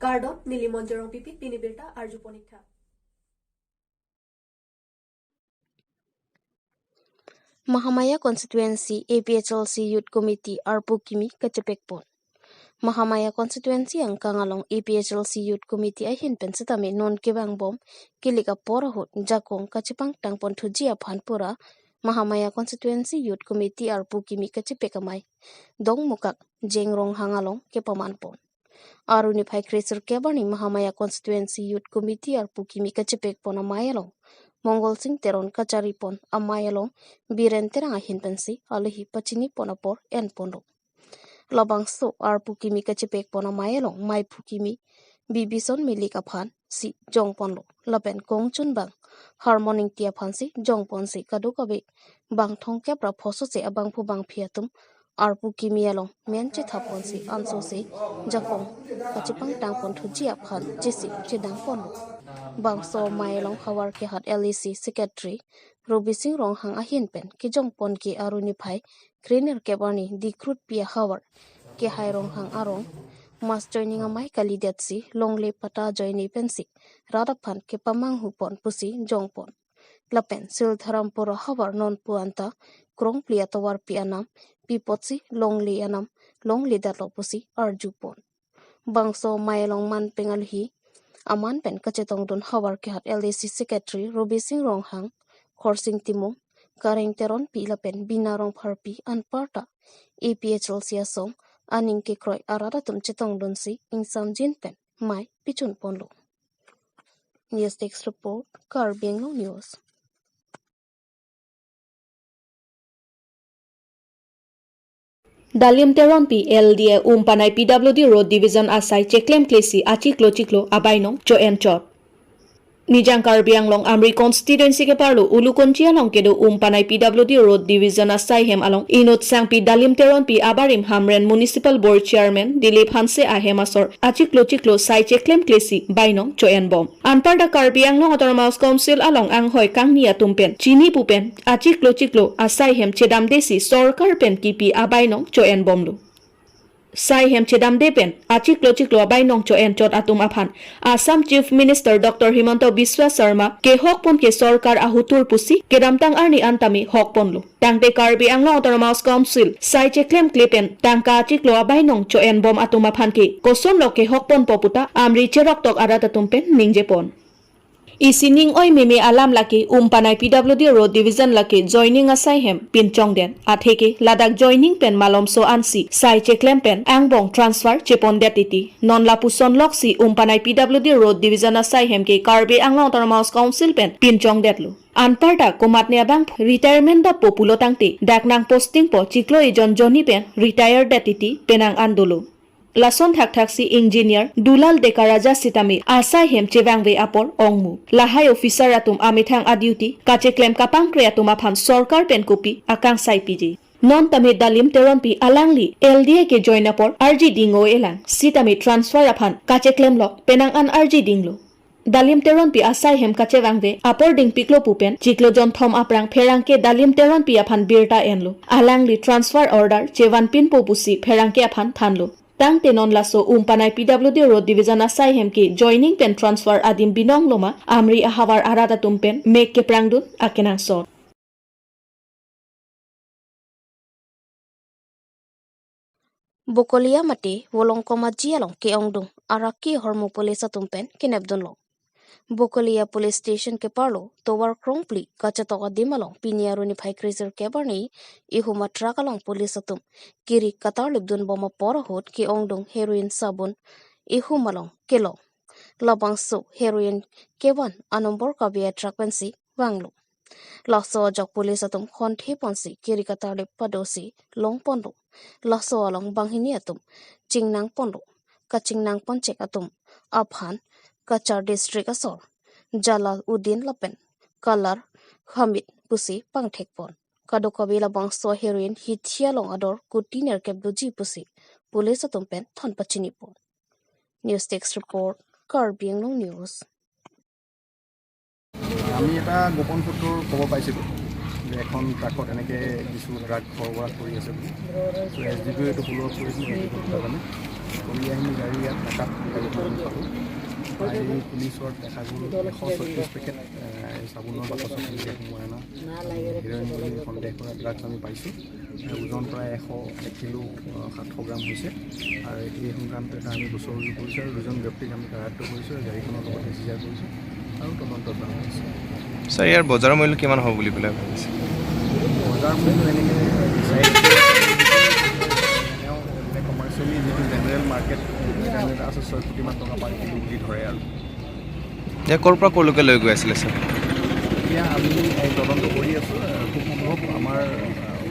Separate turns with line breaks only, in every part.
Gardot Nilimonjerong Pipit Pinibirta Arju Ponikha.
Mahamaya Constituency APHLC Youth Committee Arpukimi Kachepekpon. Mahamaya Constituency ang kangalong APHLC Youth Committee ay hinpensitami non kibang bom kilika porahot jakong kachipang tangpon tuji aphanpura Mahamaya Constituency Youth Committee Arpukimi Kachepekamay dong mukak jengrong hangalong kepamanpon. Aruni phai kresur kebani Mahamaya Constituency Youth Committee Arpukimi Kachepekpon amayalong Mongol Singh Teron Kacharipon amayalong biren terang ahinpensi alihi pachini ponapor en pondo. Labangso Arpukimi Kachepekpon amayalong mai pukimi bibison milik aphan si jongponlo lapen kongchun bang harmoning tia phansi jongpon si kadukabe bang thongkep ra phoso se abang phu bang phiatum Arpukimi along menche thapon si anso se jakong kachipang tangpon thuji aphan jisi chidang ponlo. Bangso Mailong Hawar ke hat LEC Secretary Robi Singh Rong hang ahin pen ki jong pon ki aruni phai Greener ke bani dikrut pia Hawar ke hairong hang arong mas joining amai kalidet si longle pata joini pensi radaphan ke pamang hupon pusi jong pon lapen sil dharam pura Hawar non puanta krong plia tawar pianam pipotsi longle anam longle datlo pusi arju pon bangso Mailong man pengalhi Aman pen kachetong don Hawar ke hat LAC Secretary Robi Singh Rong hang Khorsing Timong Kareng Teron Pila pen Binarong Pharpi Anparta APHLC asong aning ke kroi arada tum chetong don si insam jin pen mai pichun ponlo. News Text Report Karbi Anglong News.
Dalim Teron P LDA Umpanay PWD Road Division Asai Ceklem Klesi Achiklo Chiklo Abainong Joen Chot Nijang Karbi Anglong Amri Constituency ke parlo Ulukonchi along kedo Umpanay PWD Road Division Asai hem along Inot Sang P Dalim Teron P Abarim Hamren Municipal Board Chairman Dilip Hanse ahem asor Achiklo Chiklo Sai Ceklem Klesi Bainong Joen Bom Anparda Karbi Anglong Autonomous Council along Anghoy Kang Nia Tumpen Chini Pupen Achiklo Chiklo Asai hem Chedam Desi Sorkar Pen Kipi Abainong Joen Bomlu Sai hem chedam depen achiklo chiklo abainong choen chot atum aphan Assam Chief Minister Dr. Himanta Biswa Sharma ke hokpon ke sarkar ahutur pusi kedamtang arni antami hokponlo tangte Karbi Anglong Autonomous Council sai cheklem klepen tangka achiklo abainong choen bom atum aphan ke koson lo ke hokpon poputa amri cherok tok arata tumpen ningjepon Isining oi meme alam laki Umpanay PWD Road Division laki joining asai hem pinchong den atheke ladak joining pen malomso ansi sai cheklem pen angbong transfer chepon detiti non lapuson loksi Umpanay PWD Road Division asai hem ke Karbi Anglong Autonomous Council pen pinchong detlu Anparta kumatnya bang retirement da populo tangte daknang posting po chiklo ijon joni pen retired detiti penang andulu Lason thak-thak si engineer Dulal Dekaraja Sitami asai hem chewangwe apor ongmu lahai officer atum amithang aduty kacheklem kapang kreatum aphan sarkar pen kopi akang sai piji non tame dalim teron pi alangli LDA ke join apor RG dingo elang sitami transfer aphan kacheklem lok penang an RG dinglo Dalim teron pi asai hem kachewangwe apor ding piklo pupen chiklo jon thom aprang pherangke dalim teron pi aphan birta enlo alangli transfer order chewan pin popusi pherangke aphan thanlo Tang tenon laso Umpanay PWD Road Division asai hem ki joining pen transfer adim binong loma amri ahawar arada tumpen mek ke prangdun akenang sor.
Bokolia mati wolong komaji along ke ongdung araki hormo polisa tumpen kinebdun lo. Bokolia Police Station ke parlo towar krongpli kachatoka dimalong piniaruni phai kriser ke barni ihuma trakalong police atum kiri katar libdun boma porahot ki ongdung heroin sabun ihumalong kilo labangso heroin kewan anombor kabia trakpensi wanglo laso jok police atum khonthe ponsi kiri katar lip padosi long pondo laso along banghini atum chingnang pondo kachingnang ponchek atum aphan Kachar District asor Jalal Udin Lapen Kalar Hamid Pusi Pangthekpon Kadokabila bangso heroin hitia long ador kutiner kebdoji pusi Police atumpen thon pachinipon News Text Report Karbi Anglong News
আমি এটা গোপন সূত্ৰৰ খবৰ পাইছিলোঁ যে এখন ট্ৰাকত এনেকৈ কিছু ড্ৰাগ সৰবৰাহ কৰি আছে বুলি চ' SDPও এইটো ফ'ল' আপ কৰিছিল মানে কৰি আহি গাড়ী ইয়াত নাকাত গাড়ীখন আমি পালোঁ। আহি পুলিচৰ দেখা গ'ল 136 পেকেট চাবোনৰ বাকচত এনেকৈ সোমোৱাই অনা হিৰ'ইন বুলি সন্দেহ কৰা ড্ৰাগছ আমি পাইছোঁ। ওজন প্ৰায় 101 কিলো 700 গ্ৰাম হৈছে। আৰু এই সংক্ৰান্ত এটা আমি গোচৰ ৰুজু কৰিছোঁ আৰু 2জন ব্যক্তিক আমি কাৰায়ত্ব কৰিছোঁ আৰু গাড়ীখনৰ লগত ৰেজিষ্টাৰ কৰিছোঁ আৰু তদন্ত কৰা হৈছে।
ছাৰ ইয়াৰ বজাৰ মূল্য কিমান হ'ব বুলি পেলাই ভাবিছে?
বজাৰ মূল্য এনেকৈ কমাৰ্চিয়েলি যিটো জেনেৰেল মাৰ্কেট ষ্টেণ্ডাৰ্ড আছে 6 কোটিমান টকা পাৰ কিলো বুলি ধৰে আৰু।
এতিয়া ক'ৰ পৰা ক'লৈকে লৈ গৈ আছিলে ছাৰ?
এতিয়া আমি তদন্ত কৰি আছোঁ। খুব সম্ভৱ আমাৰ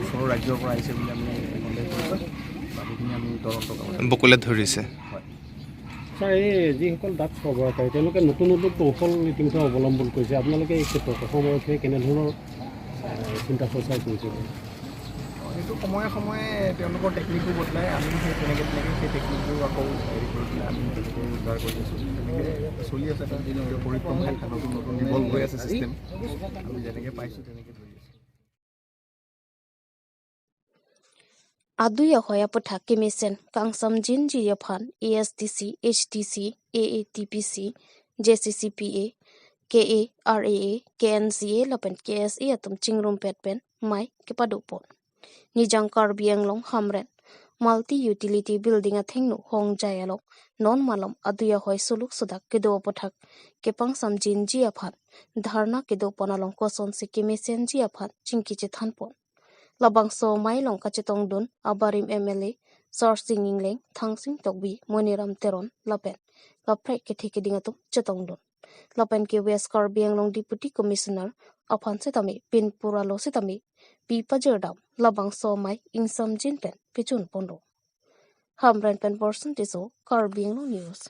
ওচৰৰ ৰাজ্যৰ পৰা আহিছে বুলি আমি সন্দেহ কৰিছোঁ। বাকীখিনি আমি তদন্ত কৰোঁ।
বকুলে ধৰিছে।
হয়
ছাৰ, এই যিসকল ড্ৰাগছ সৰবৰাহকাৰী তেওঁলোকে নতুন নতুন কৌশল নীতিমতে অৱলম্বন কৰিছে। আপোনালোকে এই ক্ষেত্ৰত অসমৰক্ষীয়ে কেনেধৰণৰ চিন্তা চৰ্চা কৰিছে?
সেইটো সময়ে সময়ে তেওঁলোকৰ টেকনিকো বদলাই আমি সেই তেনেকৈ সেই টেকনিকবোৰ আকৌ হেৰি কৰি পেলাই আমি তেনেকৈ উদ্ধাৰ কৰি আছোঁ। তেনেকৈ চলি আছে এটা পৰিক্ৰম নতুন নতুন ইভল্ভ হৈ আছে ছিষ্টেম। আমি যেনেকৈ পাইছোঁ তেনেকৈ ধৰি আছোঁ।
Aduya hoya putha kimisen kangsam jin ji yafan ASTC, HTC, AATPC, JCCPA, KA, RAA, KNCA lapen KSA atum chingrum petpen mai kepadupon. Nijang Karbi Anglong hamren multi utility building a thingnu hong jayalok non malom aduya hoy suluk sudak kedo puthak kepang sam jin ji yafan dharna kedo ponalong koson se kimisen ji yafan chingki thanpon. Labang so mai long kachetong dun abarim MLA sor singing leng thangsing tokbi moniram teron lapen lapre ke thikidingatum chetong dun lapen ke West Karbi Anglong Deputy Commissioner afan setami pinpura lo setami pi pajerdam labang so mai insam jin pen pichun pondo hamran pen person tiso Karbi Anglong News.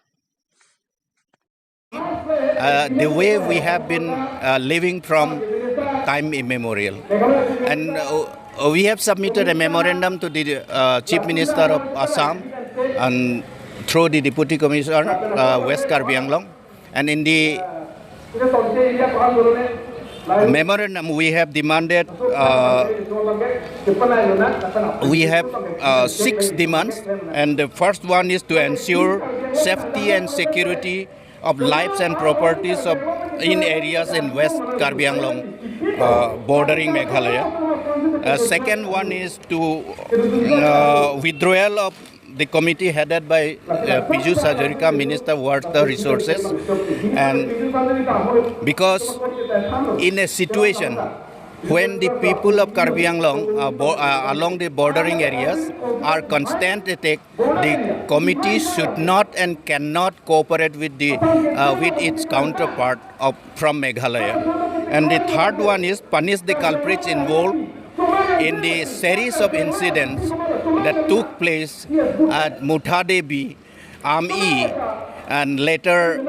The way we have been living from time immemorial. And we have submitted a memorandum to the Chief Minister of Assam and through the Deputy Commissioner, West Karbi Anglong. And in the memorandum, we have demanded, we have 6 demands. And the first one is to ensure safety and security of lives and properties in areas in West Karbi Anglong bordering Meghalaya. Second one is to withdrawal of the committee headed by Piyush Hazarika, Minister of Water Resources. And because in a situation when the people of Karbi Anglong along the bordering areas are constant attack, the committee should not and cannot cooperate with its counterpart from Meghalaya. And the third one is punish the culprits involved in the series of incidents that took place at Muthadebi, Ami, and later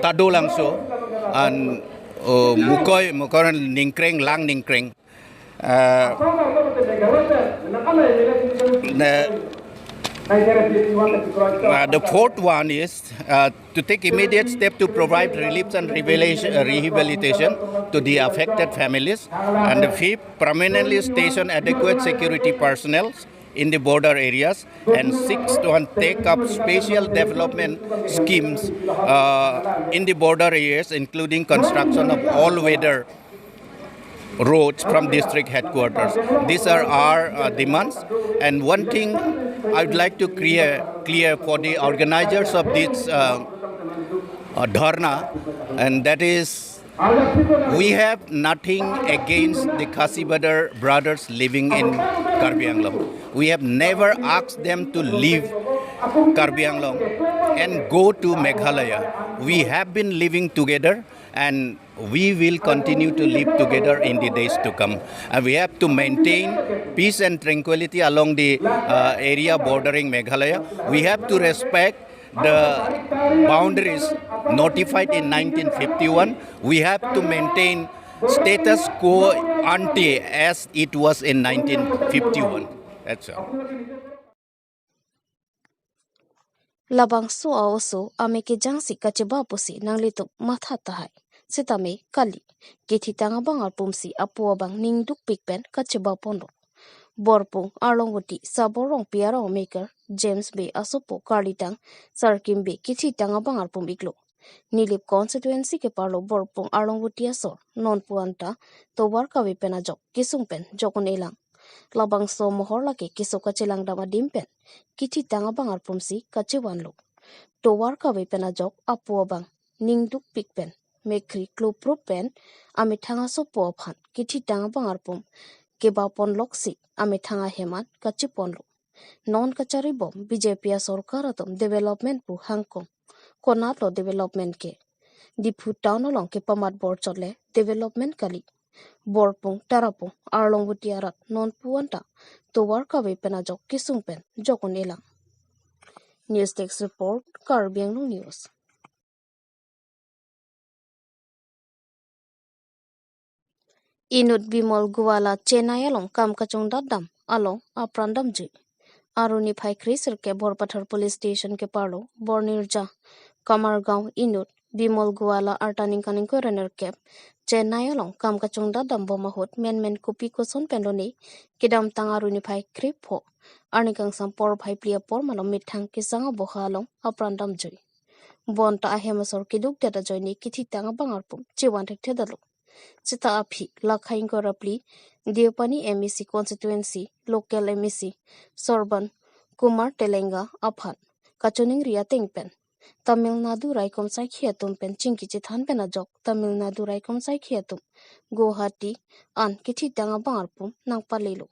Tadolangso and Mukoy Ningkreng, Lang Ningkreng. The fourth one is to take immediate step to provide relief and rehabilitation to the affected families. And the fifth, permanently station adequate security personnel in the border areas. And sixth one, take up special development schemes in the border areas, including construction of all-weather roads from district headquarters. These are our demands. And one thing I would like to clear for the organizers of this dharna, and that is, we have nothing against the Khasibadar brothers living in Karbi Anglong. We have never asked them to leave Karbi Anglong and go to Meghalaya. We have been living together, and we will continue to live together in the days to come. And we have to maintain peace and tranquility along the area bordering Meghalaya. We have to respect the boundaries notified in 1951. We have to maintain status quo ante as it was in 1951. That's all.
Labang so also ameke jangsi kacheba pusi nanglitup matha tahai. Sitame kali kethi tanga bangal pumsi apu abang ningduk pikpen kacheba pondo. Borpung Arlongwati Saborong Piarong Maker James Bay Asopo Karlitang Sarkim Bay Kichi Tangabang Arpum Iglo Nilip constituency ke parlo Borpung Arlongwati Asor non puanta Towar Kawi Penajok Kisungpen Jokon Elang Labang so mohor lake kiso kacelang dama dimpen Kichi Tangabang Arpumsi Kachiwanlo Towar Kawi Penajok Apuabang Ningduk Pikpen Mekri Kluprupen Amitanga Sopo Phan Kichi Tangabang Arpum Kebapon Loksi Amitanga Heman Kachiponlo non kachari bom BJP Sorkaratum development pu Hangkong Konatlo development ke Dipu town along ke pamat bor chole development kali Borpung Tarapung Arlongwati Arat non puanta Towar Kawi Penajok Kisungpen Jokon Elang News Desk Report Karbi Anglong News Inut Bimol Guala Chennai along Kam Kachong Dadam along Aprandam Ji Aruni Phai Krisir ke Borpathar Police Station ke Parlo Bornirja Kamargaon Inut Bimol Guala Artaning Kaning Korener Kep Chennai along Kam Kachong Dadam Bomahot Men Kupi Koson Pendoni Kidam Tang Aruni Phai Kripo Arnikang Sampor Phai Plia Por Malom Mithang Kisanga Boha along Aprandam Ji Bonta Ahemasor Kiduk Data Joini Kithi Tanga Bangarpum Chiwantek Tedalo Sita Api Lakhain Korapli Diopani MEC constituency local MEC Sorban Kumar Telenga Aphan Kachuning Ria Tengpen Tamil Nadu Raikom Sai Khiatum Pen Chinki Chithan Penajok Tamil Nadu Raikom Sai Khiatum Guwahati An Kithi Tanga Bangarpum Nang Palelo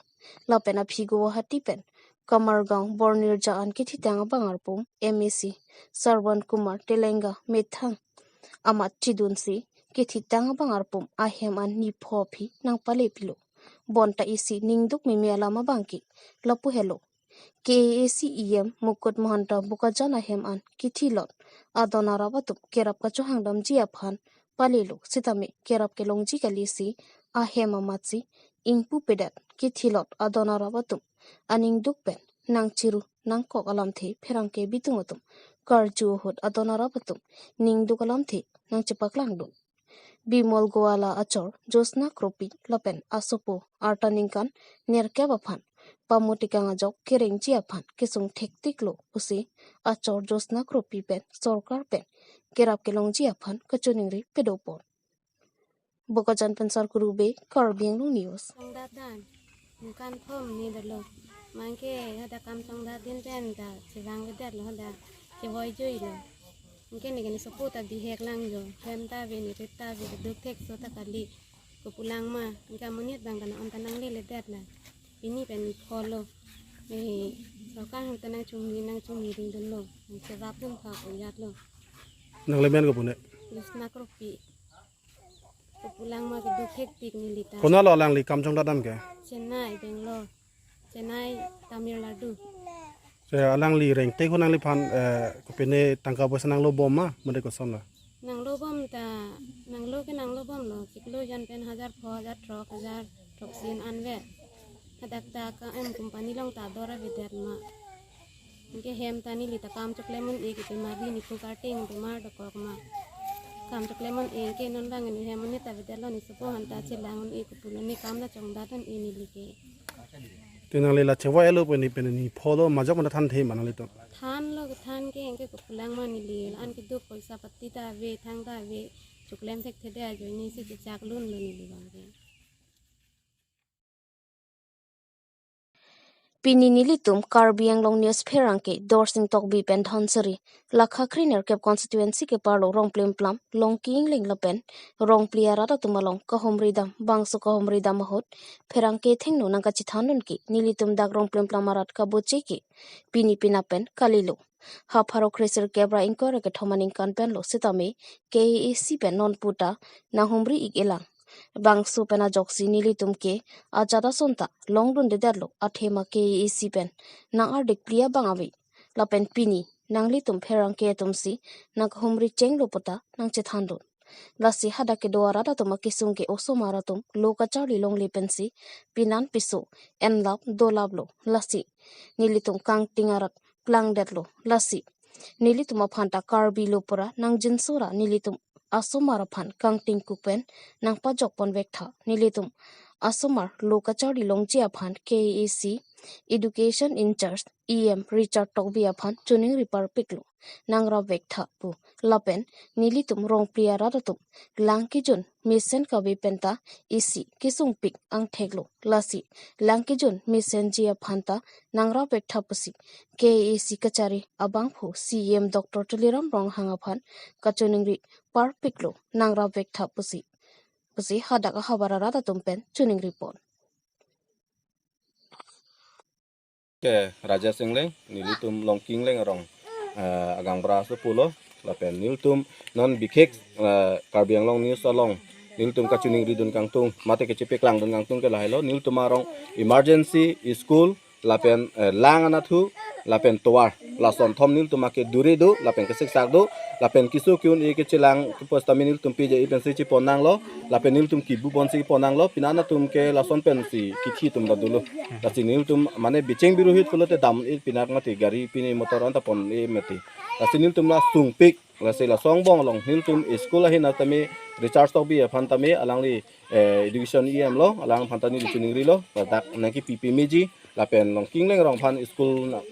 Lapena Phi Guwahati Pen Kamargaon Bornirja An Kithi Tanga Bangarpum MEC Sorban Kumar Telenga Methang Amat Chidunsi Kithi Tanga Bangarpum Ahem An Niphopi Nang Palepilo Bonta isi ningduk mimialama bangki lapu hello KACEM Mukut Mohanta Bukajana Hem An Kithilot Adonara Batup Kerap Kachohangdam Jiaphan Palilo Sitame Kerap Kelongji Kalisi Ahema Matsi Ingpu Pedat Kithilot Adonara Batup Aningduk Ben Nang Chiru Nang Kok Alamthe Perangke Bitungotum Karju Hot Adonara Batup Ningduk Alamthe Nang Chipaklangduk Bimol Goala Achor, Josna Kropi, Lapen, Asopo, Artaningkan, Nerkabaphan, Pamutikangajok, Kering Jiaphan, Kisung Tektiklo, Usi, Achor Josna Kropi Pen, Sorkar Pen, Kerap Kelong Jiaphan, Kachuningri, Pedopon. Bokajan Pensar Kurube, Karbi Anglong News.
Songdatan, bukan pom ni dalo. Mangke hada kam songdatin pen da, sibang gedat lo hada, ciboy joy lo. Mungkin ni sopo tadi hek lang jo, henta be ni rita be duk tek so takali ko pulang ma, engka menit bang kana on tanang le ledat la. Ini pen follow. Sokan tanang cumi ding dulu. Sebab pun ka ko yat lo.
Nang lemen ko pune.
Lusna kropi. Ko pulang ma ke duk tek tik ni lita.
Kona lo lang li Kamchong Dadam ke.
Chennai Bangalore. Chennai Tamil Nadu.
Saya alang li reng te ko nang li phan ko pene tangka bos nang lo bom ma mede ko son la.
Nang lo bom ta nang lo bom lo kiklo jan pen 1000 toksin anve. Hadak ta ka company long ta dora vidat ma. Ke hem tani li ta kam chok lemon e ke mari ni ko kating to mar do ko ma. Kam chok lemon e ke non bang ni hem ni ta vidat lo ni sopo hanta chilangon e ko pulani kam la chong datan e ni like.
Tinang le la chewa elo pene ni phodo majok mana than the manang le to.
Than lo than ke engke ko pulang ma ni li an ke duk paisa patti ta ve thang ta ve chuklem thek the da jo ni si chak lun lo ni li bang ke.
Pininilitum Karbi Anglong News Perangke Dorsing Tokbi Pen Dhansari Lakha Kriner Kep constituency ke parlo Rong Plam Long King Ling Lapen Rong Pliarata Tumalong Kahomridam Bangsu Kahomridam Mahot Perangke Thengno Nangka Chithanun ki Nilitum Dak Rong Plam Marat Kaboche ki Pini Pinapen Kalilo Haparo Kreser Kebra Inkore ke Thomaning Kan Pen Lo Sitame KAC Pen Non Puta Nahumri Ik Elang Bangsu pena joksi nilitum ke ajada sonta longdun de derlo athema ke isi pen nang ardik plia bangawi lapen pini nang litum pherang ke tumsi nang humri chenglo pota nang chethandon lasi hada ke doara da tuma kisung ke osomara tum loka charli longli pensi pinan piso enlap dolablo lasi nilitum kang tingarat plang derlo lasi nilitum phanta karbi lopora nang jinsura nilitum Asomara phan kang ting kupen nang pajok pon vektha nilitum asomar lokachari longji aphan KAC education in charge Richard Tokbi aphan chuning ripar piklo nangra vektha pu lapen nilitum rong priya radatum langkijun misen kabi penta isi kisung pik ang theglo lasi langkijun misen ji aphanta nangra vektha pusi KAC kachari abang phu CM Dr. Tuliram rong hangaphan kachuningri par piklo nangra vektha pusi hadaka habara radatum pen chuning report
ke Raja Singleng nilitum longking leng rong agang bras pulo lapen niltum non bikek Karbi Anglong ni salong niltum kacuning ridun kangtung mate kecipek lang dun kangtung ke lahelo niltum arong emergency school lapen lang anathu lapen toar lason thom niltum make dure do lapen kesek sak do lapen kisu kyun e kecilang postami niltum pije ipen si ponang lo lapen niltum kibu pon si ponang lo pinana tum ke lason pen si kithi tum da dulu lasi niltum mane biceng biru hit pulote dam e pinak ngati gari pini motor anta pon e meti lasi niltum la sung pik lasi la song bong long niltum school ahin atami Richard Tokbi phantami alangli education lo alang phantani lichuning ri lo dak naki pp meji lapen long kingleng rong phan school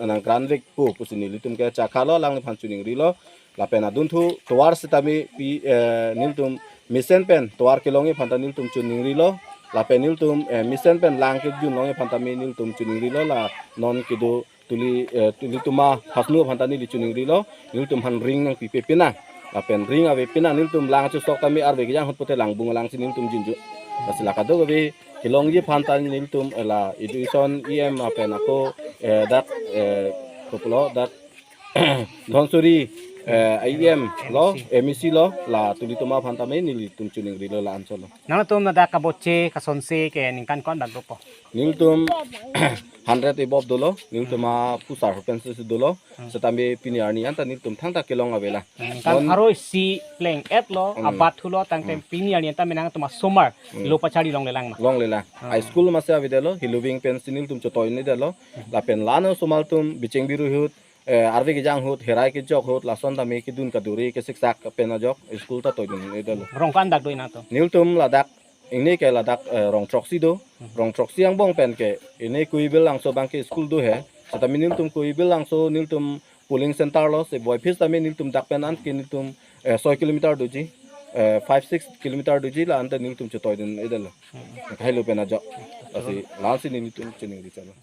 nang grand lake pu pusini litum ke chakhalo lang phan chuning ri lo lapen adun thu toar sitami pi niltum misen pen toar kelongi phanta niltum chuning ri lo lapen niltum misen pen lang ke jun longi phantami niltum chuning ri lo la non kidu tuli tuma hasnu phantani lichuning ri lo niltum han ring nang pi pina lapen ring ave pina niltum lang chu sok tami arbe gyang hotpote lang bunga lang niltum jinju basila kado be kilong ji phantan niltum la education apen ako dat koplo dat dhonsuri lo MEC lo la tulituma phantame nilitum chuning rilo la ansolo
nang tum da kaboche kasonse ke ningkan kon da grupo
niltum 100 above dolo niltuma pusar penses dolo setami piniarni anta niltum thangta kelong avela
kan haro si pleng et lo abat hulo tangtem piniar ni ta menang tuma somar lo pachari long lela
high school mase avidelo hilubing pensil tum chotoy ni delo la pen lano somaltum bicheng biru hut arve ki jang hut herai ki jok hut lason ta me ki dun ka duri ke siksak pena jok school ta toy ni delo
rong kan dak doi na to
niltum ladak ini ke ladak rong troksi do rong troksi yang bong pen ke ini kui bilang so bang ke school do he sata niltum kui bilang so niltum polling center lo se boy phis ta me niltum dak pen an ke niltum 6 kilometer do ji 5-6 kilometer do ji la anta niltum chotoy din idelo khai lo pena jok asi lansi niltum chining di chalo